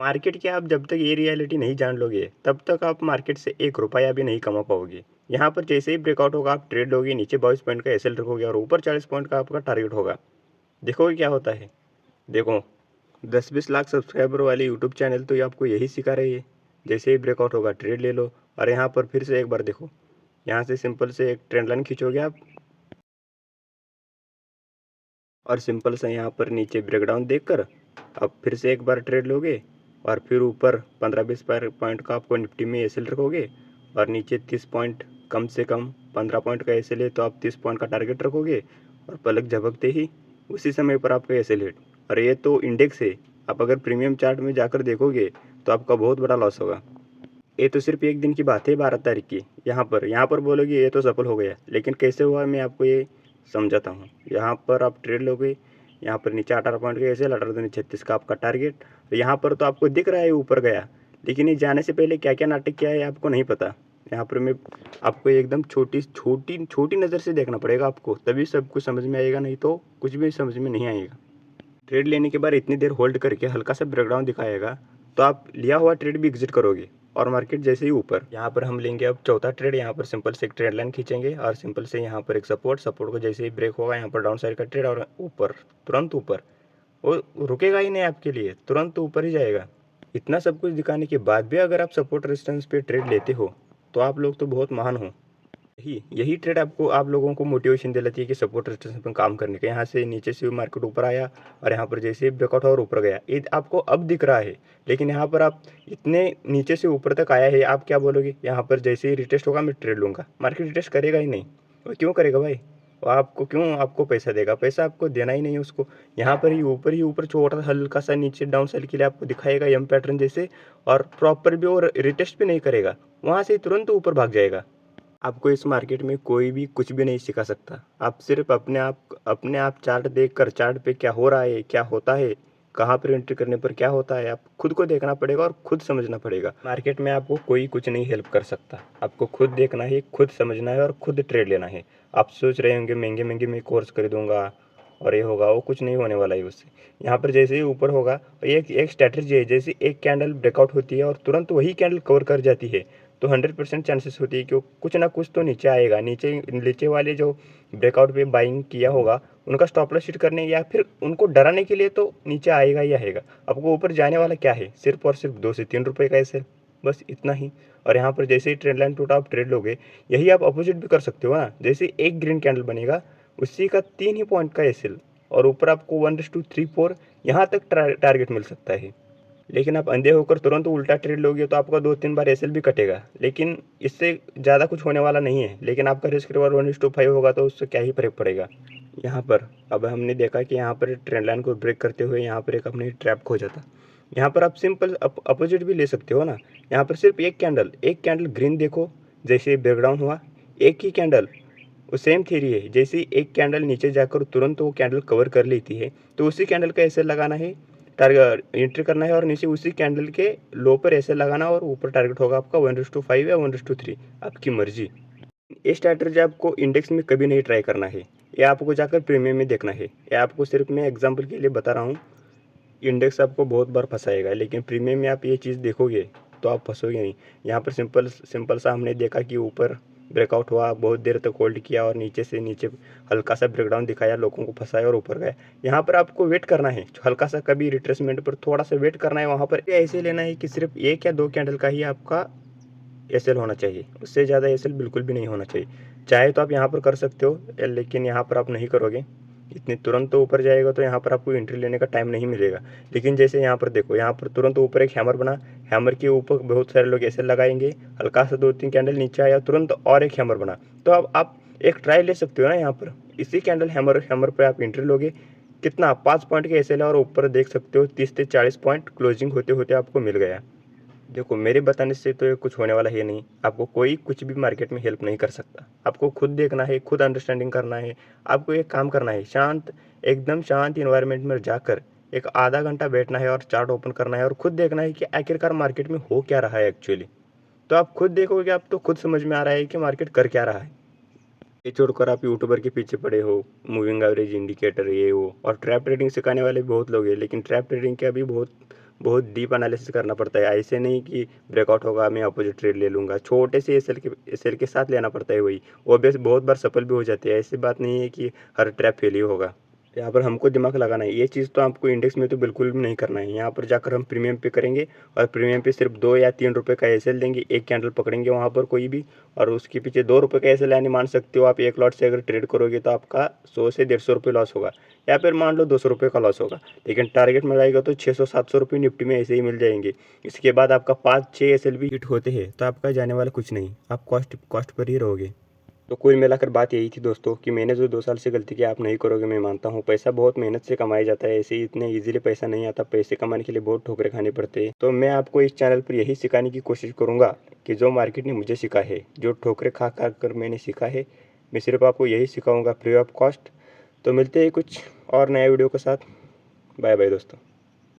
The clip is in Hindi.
मार्केट की आप जब तक ये रियलिटी नहीं जान लोगे, तब तक आप मार्केट से 1 रुपया भी नहीं कमा पाओगे। यहाँ पर जैसे ही ब्रेकआउट होगा, आप ट्रेड लोगे, नीचे 22 पॉइंट का एसएल रखोगे और ऊपर 40 पॉइंट का आपका टारगेट होगा। देखोगे क्या होता है। देखो, 10-20 लाख सब्सक्राइबर वाले यूट्यूब चैनल तो ये आपको यही सिखा रही है। जैसे ही ब्रेकआउट होगा ट्रेड ले लो और यहाँ पर फिर से एक बार देखो। यहाँ से सिंपल से एक ट्रेंड लाइन खींचोगे आप और सिंपल सा यहाँ पर नीचे ब्रेकडाउन देखकर अब फिर से एक बार ट्रेड लोगे और फिर ऊपर 15-20 पॉइंट का आपको निफ्टी में एसएल रखोगे और नीचे 30 पॉइंट कम से कम 15 पॉइंट का एसएल है तो आप 30 पॉइंट का टारगेट रखोगे और पलक झपकते ही उसी समय पर आपका एसएल हिट। और ये तो इंडेक्स है, आप अगर प्रीमियम चार्ट में जाकर देखोगे तो आपका बहुत बड़ा लॉस होगा। ये तो सिर्फ एक दिन की बात है, 12 तारीख की। यहाँ पर बोलोगे ये तो सफल हो गया, लेकिन कैसे हुआ मैं आपको ये समझाता हूँ। यहाँ पर आप ट्रेड लोगे, यहाँ पर नीचे 18 पॉइंट का एसएल, 18-36 का आपका टारगेट। यहाँ पर तो आपको दिख रहा है ऊपर गया, लेकिन ये जाने से पहले क्या क्या नाटक किया है आपको नहीं पता। यहाँ पर मैं आपको एकदम छोटी छोटी छोटी नज़र से देखना पड़ेगा आपको, तभी सब कुछ समझ में आएगा, नहीं तो कुछ भी समझ में नहीं आएगा। ट्रेड लेने के बाद इतनी देर होल्ड करके हल्का सा ब्रेकडाउन दिखाएगा तो आप लिया हुआ ट्रेड भी एग्जिट करोगे और मार्केट जैसे ही ऊपर। यहाँ पर हम लेंगे अब चौथा ट्रेड। यहाँ पर सिंपल से एक ट्रेड लाइन खींचेंगे और सिंपल से यहाँ पर एक सपोर्ट को जैसे ही ब्रेक होगा यहाँ पर डाउन साइड का ट्रेड और ऊपर, तुरंत ऊपर। वो रुकेगा ही नहीं आपके लिए, तुरंत ऊपर ही जाएगा। इतना सब कुछ दिखाने के बाद भी अगर आप सपोर्ट रेजिस्टेंस पे ट्रेड लेते हो तो आप लोग तो बहुत महान हो। यही ट्रेड आपको आप लोगों को मोटिवेशन दिलाती है कि सपोर्ट रेजिस्टेंस पर काम करने का। यहाँ से नीचे से मार्केट ऊपर आया और यहाँ पर जैसे ही ब्रेकआउट और ऊपर गया, ये आपको अब दिख रहा है, लेकिन यहाँ पर आप इतने नीचे से ऊपर तक आया है, आप क्या बोलोगे। यहाँ पर जैसे ही रिटेस्ट होगा मैं ट्रेड लूँगा, मार्केट रिटेस्ट करेगा ही नहीं। वो क्यों करेगा भाई, वो आपको क्यों आपको पैसा देगा, पैसा आपको देना ही नहीं है उसको। यहाँ पर ही ऊपर छोटा हल्का सा नीचे डाउन साइड के लिए आपको दिखाएगा एम पैटर्न जैसे, और प्रॉपर भी और रिटेस्ट भी नहीं करेगा, वहाँ से तुरंत ऊपर भाग जाएगा। आपको इस मार्केट में कोई भी कुछ भी नहीं सिखा सकता। आप सिर्फ अपने आप चार्ट देखकर, चार्ट पे क्या हो रहा है, क्या होता है, कहाँ पर एंट्री करने पर क्या होता है, आप खुद को देखना पड़ेगा और खुद समझना पड़ेगा। मार्केट में आपको कोई कुछ नहीं हेल्प कर सकता, आपको खुद देखना है, खुद समझना है और खुद ट्रेड लेना है। आप सोच रहे होंगे महंगे महंगे मैं कोर्स खरीदूंगा और ये होगा, वो कुछ नहीं होने वाला है उससे। यहाँ पर जैसे ही ऊपर होगा, एक एक स्ट्रैटेजी है, जैसे एक कैंडल ब्रेकआउट होती है और तुरंत वही कैंडल कवर कर जाती है तो 100% चांसेस होती है कि कुछ ना कुछ तो नीचे आएगा। नीचे नीचे वाले जो ब्रेकआउट पे बाइंग किया होगा उनका स्टॉप लॉस हिट करने या फिर उनको डराने के लिए तो नीचे आएगा ही आएगा। आपको ऊपर जाने वाला क्या है, सिर्फ और सिर्फ 2 से 3 रुपये का एसएल, बस इतना ही। और यहाँ पर जैसे ही ट्रेंड लाइन टूटा आप ट्रेड लोगे, यही आप अपोजिट भी कर सकते हो ना। जैसे एक ग्रीन कैंडल बनेगा, उसी का 3 ही पॉइंट का एसएल और ऊपर आपको 1:3-4 यहाँ तक टारगेट मिल सकता है। लेकिन आप अंधे होकर तुरंत उल्टा ट्रेड लोगे तो आपका 2-3 बार एसएल भी कटेगा, लेकिन इससे ज़्यादा कुछ होने वाला नहीं है। लेकिन आपका रिस्क रिवॉर्ड 1:5 होगा तो उससे क्या ही फर्क पड़ेगा। यहाँ पर अब हमने देखा कि यहाँ पर ट्रेंड लाइन को ब्रेक करते हुए यहाँ पर एक अपनी ट्रैप खो जाता। यहाँ पर आप सिंपल अपोजिट भी ले सकते हो ना। यहाँ पर सिर्फ एक कैंडल ग्रीन देखो, जैसे ब्रेकडाउन हुआ एक ही कैंडल, वो सेम थ्योरी है। जैसे ही एक कैंडल नीचे जाकर तुरंत वो कैंडल कवर कर लेती है तो उसी कैंडल का एसएल लगाना है, टारगेट एंट्री करना है और नीचे उसी कैंडल के लो पर एसएल लगाना और ऊपर टारगेट होगा आपका 1:5 या 1:3, आपकी मर्जी। ये स्ट्रैटेजी आपको इंडेक्स में कभी नहीं ट्राई करना है, ये आपको जाकर प्रीमियम में देखना है। ये आपको सिर्फ मैं एग्जांपल के लिए बता रहा हूँ। इंडेक्स आपको बहुत बार फंसाएगा, लेकिन प्रीमियम में आप ये चीज़ देखोगे तो आप फंसोगे नहीं। यहाँ पर सिंपल सिंपल सा हमने देखा कि ऊपर ब्रेकआउट हुआ, बहुत देर तक होल्ड किया और नीचे से नीचे हल्का सा ब्रेकडाउन दिखाया, लोगों को फंसाया और ऊपर गया। यहाँ पर आपको वेट करना है, हल्का सा कभी रिट्रेसमेंट पर थोड़ा सा वेट करना है। वहाँ पर ऐसे लेना है कि सिर्फ 1 या 2 कैंडल का ही आपका एसएल होना चाहिए, उससे ज़्यादा एसएल बिल्कुल भी नहीं होना चाहिए। चाहे तो आप यहाँ पर कर सकते हो, लेकिन यहाँ पर आप नहीं करोगे। इतने तुरंत तो ऊपर जाएगा तो यहाँ पर आपको एंट्री लेने का टाइम नहीं मिलेगा। लेकिन जैसे यहाँ पर देखो, यहाँ पर तुरंत ऊपर एक हैमर बना, हैमर के ऊपर बहुत सारे लोग एसएल लगाएंगे, हल्का सा 2-3 कैंडल नीचे आया, तुरंत और एक हैमर बना, तो अब आप एक ट्राई ले सकते हो ना। यहाँ पर इसी कैंडल हैमर हैमर पर आप एंट्री लोगे, कितना 5 पॉइंट के एसएल है और ऊपर देख सकते हो 30 से 40 पॉइंट क्लोजिंग होते होते आपको मिल गया। देखो, मेरे बताने से तो ये कुछ होने वाला है नहीं, आपको कोई कुछ भी मार्केट में हेल्प नहीं कर सकता। आपको खुद देखना है, खुद अंडरस्टैंडिंग करना है। आपको एक काम करना है, शांत, एकदम शांत इन्वायरमेंट में जाकर एक आधा घंटा बैठना है और चार्ट ओपन करना है और खुद देखना है कि आखिरकार मार्केट में हो क्या रहा है एक्चुअली। तो आप खुद देखोगे, आप तो खुद समझ में आ रहा है कि मार्केट कर क्या रहा है। ये छोड़कर आप यूट्यूबर के पीछे पड़े हो, मूविंग एवरेज इंडिकेटर ये वो, और ट्रैप ट्रेडिंग सिखाने वाले भी बहुत लोग हैं, लेकिन ट्रैप ट्रेडिंग का भी बहुत बहुत डीप एनालिसिस करना पड़ता है। ऐसे नहीं कि ब्रेकआउट होगा मैं अपोजिट ट्रेड ले लूँगा, छोटे से एसएल के साथ लेना पड़ता है वही। वो बेस बहुत बार सफल भी हो जाते हैं, ऐसी बात नहीं है कि हर ट्रैप फेल ही होगा। यहाँ पर हमको दिमाग लगाना है, ये चीज़ तो आपको इंडेक्स में तो बिल्कुल भी नहीं करना है। यहाँ पर जाकर हम प्रीमियम पे करेंगे और प्रीमियम पे सिर्फ 2 या 3 रुपये का एसएल देंगे, एक कैंडल पकड़ेंगे वहाँ पर कोई भी, और उसके पीछे 2 रुपये का एसएल, यानी मान सकते हो आप एक लॉट से अगर ट्रेड करोगे तो आपका 100 से 150 रुपये लॉस होगा, या फिर मान लो 200 रुपये का लॉस होगा। लेकिन टारगेट में लगाएगा तो 600-700 रुपये निफ्टी में ऐसे ही मिल जाएंगे। इसके बाद आपका 5-6 एसएल भी हिट होते हैं तो आपका जाने वाला कुछ नहीं, आप कॉस्ट पर ही रहोगे। तो कुल मिलाकर बात यही थी दोस्तों कि मैंने जो 2 साल से गलती की आप नहीं करोगे, मैं मानता हूँ। पैसा बहुत मेहनत से कमाया जाता है, ऐसे ही इतने इजीली पैसा नहीं आता, पैसे कमाने के लिए बहुत ठोकरें खानी पड़ती है। तो मैं आपको इस चैनल पर यही सिखाने की कोशिश करूँगा कि जो मार्केट ने मुझे सिखा है, जो ठोकरें खा खा कर मैंने सीखा है, मैं सिर्फ आपको यही सिखाऊँगा फ्री ऑफ कॉस्ट। तो मिलते हैं कुछ और नया वीडियो के साथ। बाय बाय दोस्तों।